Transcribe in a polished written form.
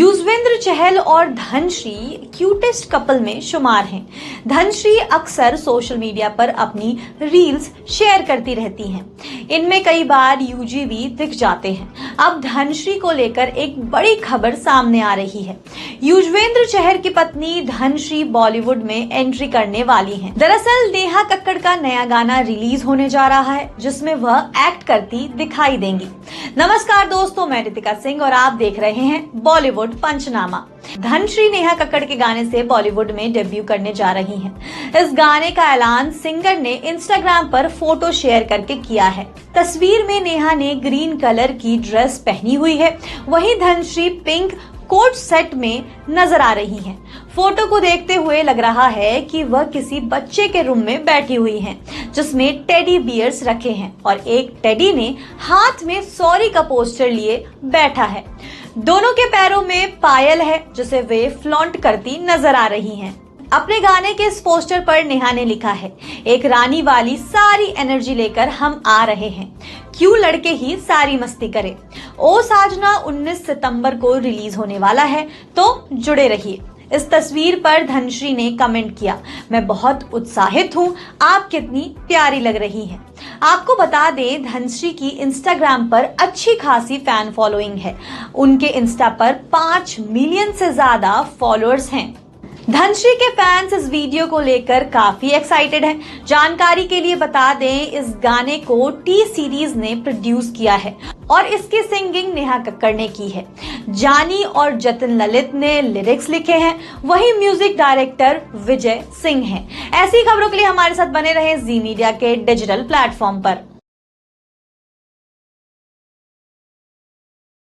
युजवेंद्र चहल और Dhanashree cutest couple में शुमार हैं। धनश्री अक्सर सोशल मीडिया पर अपनी रील्स शेयर करती रहती हैं। इनमें कई बार यूजीवी दिख जाते हैं। अब धनश्री को लेकर एक बड़ी खबर सामने आ रही है। युजवेंद्र चहल की पत्नी धनश्री बॉलीवुड में एंट्री करने वाली हैं। दरअसल नेहा कक्कड़ का नया गाना रिलीज होने जा रहा है, जिसमें वह एक्ट करती दिखाई देंगी। नमस्कार दोस्तों, मैं रितिका सिंह और आप देख रहे हैं बॉलीवुड पंचनामा। धनश्री नेहा कक्कड़ के गाने से बॉलीवुड में डेब्यू करने जा रही हैं। इस गाने का ऐलान सिंगर ने इंस्टाग्राम पर फोटो शेयर करके किया है। तस्वीर में नेहा ने ग्रीन कलर की ड्रेस पहनी हुई है, वहीं धनश्री पिंक कोट सेट में नजर आ रही हैं। फोटो को देखते हुए लग रहा है कि वह किसी बच्चे के रूम में बैठी हुई हैं, जिसमें टेडी बियर्स रखे हैं और एक टेडी ने हाथ में सॉरी का पोस्टर लिए बैठा है। दोनों के पैरों में पायल है, जिसे वे फ्लॉन्ट करती नजर आ रही हैं। अपने गाने के इस पोस्टर पर नेहा ने लिखा है, एक रानी वाली सारी एनर्जी लेकर हम आ रहे हैं, क्यों लड़के ही सारी मस्ती करें। ओ साजना 19 सितंबर को रिलीज होने वाला है, तो जुड़े रहिए। इस तस्वीर पर धनश्री ने कमेंट किया, मैं बहुत उत्साहित हूँ, आप कितनी प्यारी लग रही हैं। आपको बता दें, धनश्री की इंस्टाग्राम पर अच्छी खासी फैन फॉलोइंग है। उनके इंस्टा पर 5 मिलियन से ज्यादा फॉलोअर्स हैं। धनश्री के फैंस इस वीडियो को लेकर काफी एक्साइटेड हैं। जानकारी के लिए बता दें, इस गाने को टी सीरीज ने प्रोड्यूस किया है और इसकी सिंगिंग नेहा कक्कड़ ने की है। जानी और जतिन ललित ने लिरिक्स लिखे हैं, वहीं म्यूजिक डायरेक्टर विजय सिंह हैं। ऐसी खबरों के लिए हमारे साथ बने रहें जी मीडिया के डिजिटल प्लेटफॉर्म पर।